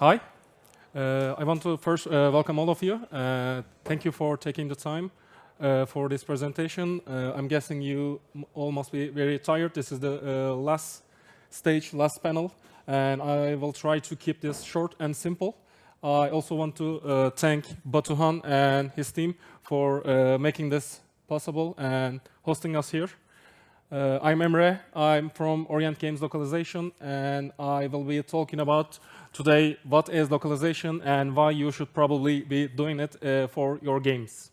Hi. I want to first welcome all of you. Thank you for taking the time for this presentation. I'm guessing you all must be very tired. This is the last stage, last panel, and I will try to keep this short and simple. I also want to thank Batuhan and his team for making this possible and hosting us here. I'm Emre. I'm from Orient Games Localization, and I will be talking about today what is localization and why you should probably be doing it for your games.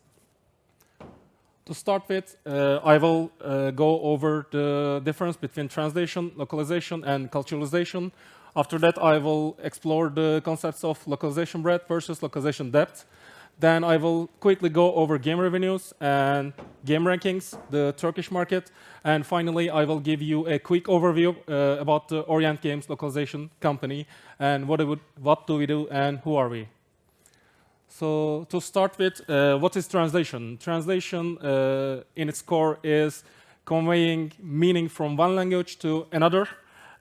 To start with, I will go over the difference between translation, localization, and culturalization. After that, I will explore the concepts of localization breadth versus localization depth. Then I will quickly go over game revenues and game rankings, the Turkish market, and finally I will give you a quick overview about the Orient Games Localization Company and what do we do and who are we. So to start with, what is translation? Translation in its core is conveying meaning from one language to another,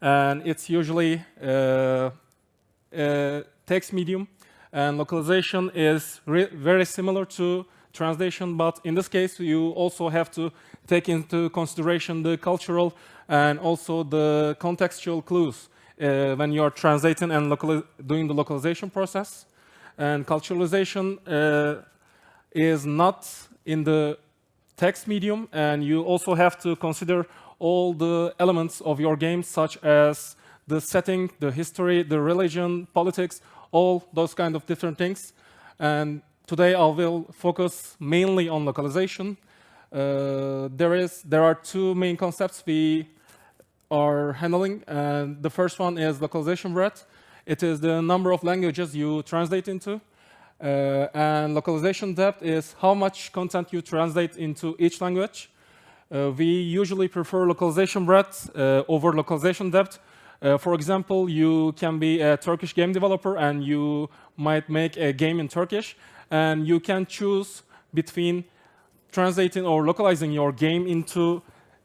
and it's usually a text medium. And localization is very similar to translation, but in this case, you also have to take into consideration the cultural and also the contextual clues when you are translating and doing the localization process. And culturalization is not in the text medium, and you also have to consider all the elements of your game, such as the setting, the history, the religion, politics, all those kind of different things. And today I will focus mainly on localization. There are two main concepts we are handling, and the first one is localization breadth. It is the number of languages you translate into. And localization depth is how much content you translate into each language. We usually prefer localization breadth over localization depth. For example, you can be a Turkish game developer and you might make a game in Turkish, and you can choose between translating or localizing your game into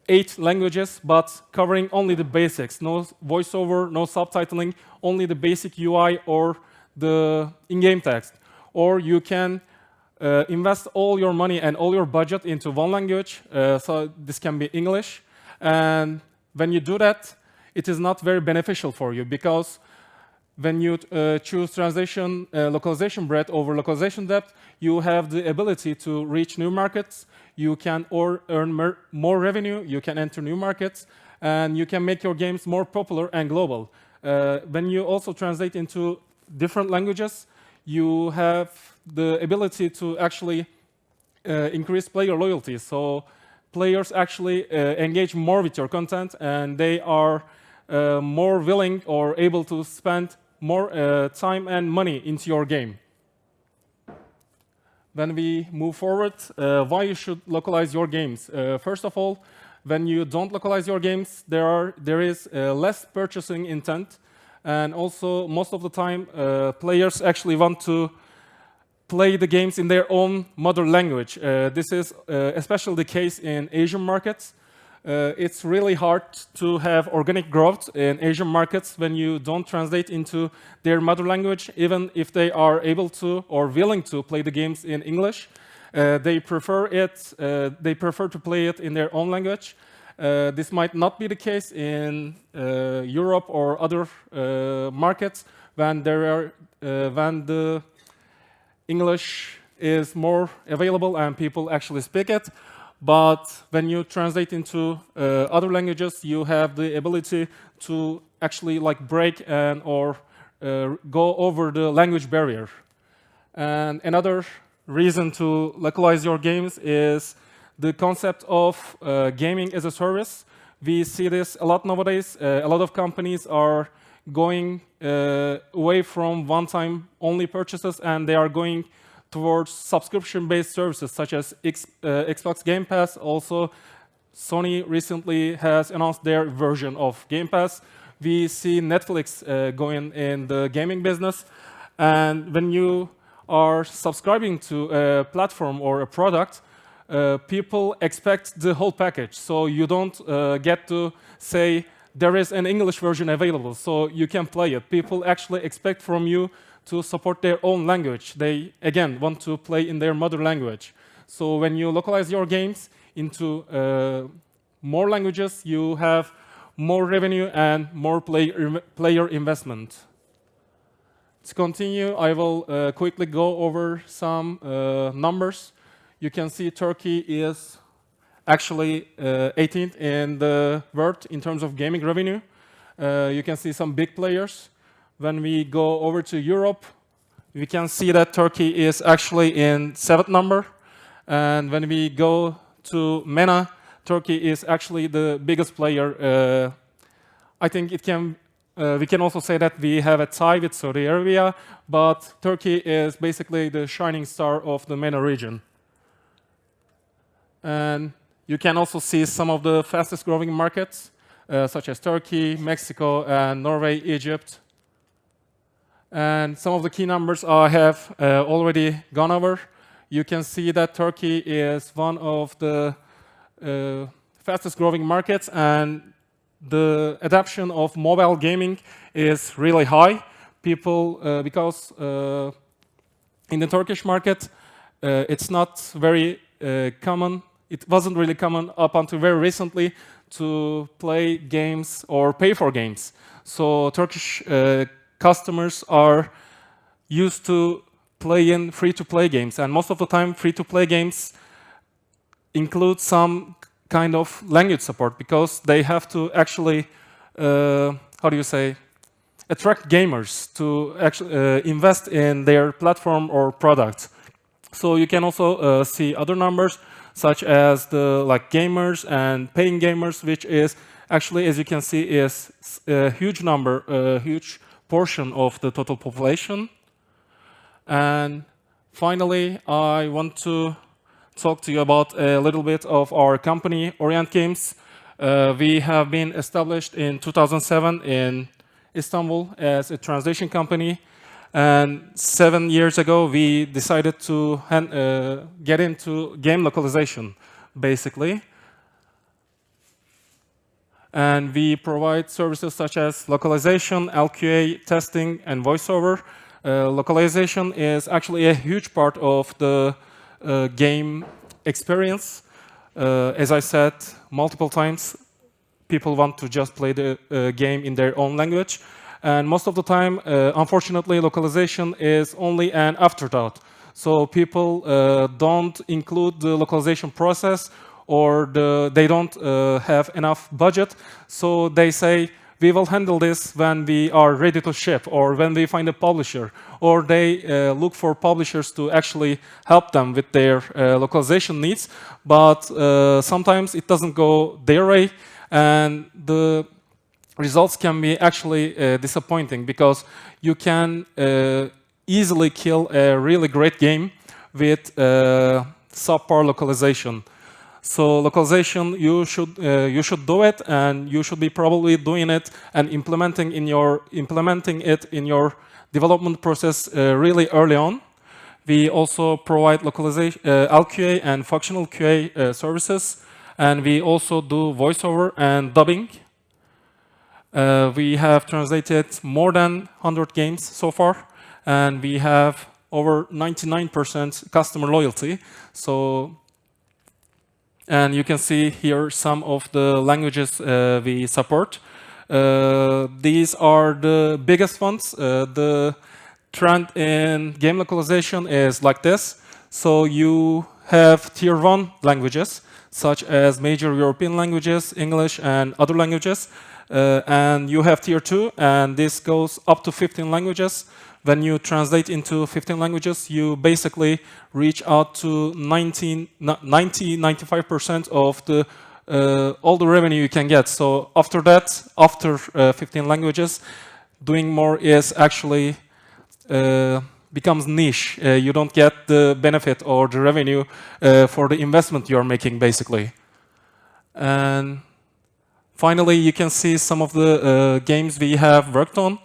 8 languages, but covering only the basics, no voiceover, no subtitling, only the basic UI or the in-game text. Or you can invest all your money and all your budget into one language, so this can be English, and when you do that, it is not very beneficial for you, because when you choose translation, localization breadth over localization depth, you have the ability to reach new markets, you can earn more revenue, you can enter new markets, and you can make your games more popular and global. When you also translate into different languages, you have the ability to actually increase player loyalty. So players actually engage more with your content, and they are more willing or able to spend more time and money into your game. When we move forward, why you should localize your games? First of all, when you don't localize your games, there is less purchasing intent, and also most of the time players actually want to play the games in their own mother language. This is especially the case in Asian markets. It's really hard to have organic growth in Asian markets when you don't translate into their mother language, even if they are able to or willing to play the games in English. They prefer to play it in their own language. This might not be the case in Europe or other markets when the English is more available and people actually speak it. But when you translate into other languages, you have the ability to actually break or go over the language barrier. And another reason to localize your games is the concept of gaming as a service. We see this a lot nowadays. A lot of companies are going away from one-time only purchases, and they are going towards subscription-based services such as Xbox Game Pass. Also, Sony recently has announced their version of Game Pass. We see Netflix going in the gaming business. And when you are subscribing to a platform or a product, people expect the whole package. So you don't get to say there is an English version available, so you can play it. People actually expect from you to support their own language. They, again, want to play in their mother language. So when you localize your games into more languages, you have more revenue and more player investment. To continue, I will quickly go over some numbers. You can see Turkey is actually 18th in the world in terms of gaming revenue. You can see some big players. When we go over to Europe, we can see that Turkey is actually in 7th number. And when we go to MENA, Turkey is actually the biggest player. I think it can, we can also say that we have a tie with Saudi Arabia, but Turkey is basically the shining star of the MENA region. And you can also see some of the fastest growing markets, such as Turkey, Mexico, and Norway, Egypt. And some of the key numbers I have already gone over. You can see that Turkey is one of the fastest growing markets, and the adoption of mobile gaming is really high. People, because in the Turkish market, it's not very common. It wasn't really common up until very recently to play games or pay for games. So Turkish customers are used to play in free-to-play games, and most of the time free-to-play games include some kind of language support because they have to actually, how do you say, attract gamers to actually invest in their platform or product. So you can also see other numbers such as the gamers and paying gamers, which is actually, as you can see, is a huge number, a huge portion of the total population. And finally, I want to talk to you about a little bit of our company, Orient Games. We have been established in 2007 in Istanbul as a translation company. And 7 years ago, we decided to get into game localization, basically. And we provide services such as localization, LQA, testing, and voiceover. Localization is actually a huge part of the game experience. As I said multiple times, people want to just play the game in their own language. And most of the time, unfortunately, localization is only an afterthought. So people don't include the localization process, or they don't have enough budget. So they say, we will handle this when we are ready to ship, or when we find a publisher, or they look for publishers to actually help them with their localization needs. But sometimes it doesn't go their way, and the results can be actually disappointing, because you can easily kill a really great game with subpar localization. So localization, you should do it, and you should be probably doing it and implementing it in your development process really early on. We also provide localization, LQA and functional QA services, and we also do voiceover and dubbing. We have translated more than 100 games so far, and we have over 99% customer loyalty. And you can see here some of the languages we support. These are the biggest ones. The trend in game localization is like this. So you have tier 1 languages, such as major European languages, English, and other languages. And you have tier 2, and this goes up to 15 languages. When you translate into 15 languages, you basically reach out to 90-95% of all the revenue you can get. So after that, after 15 languages, doing more is actually becomes niche. You don't get the benefit or the revenue for the investment you're making, basically. And finally, you can see some of the games we have worked on.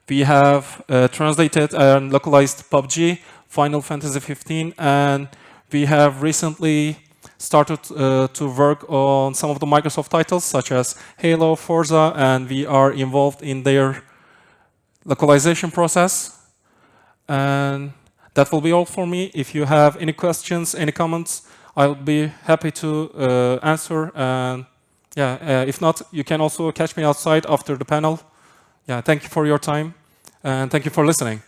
We have translated and localized PUBG, Final Fantasy 15, and we have recently started to work on some of the Microsoft titles, such as Halo, Forza, and we are involved in their localization process. And that will be all for me. If you have any questions, any comments, I'll be happy to answer. And yeah, if not, you can also catch me outside after the panel. Yeah, thank you for your time, and thank you for listening.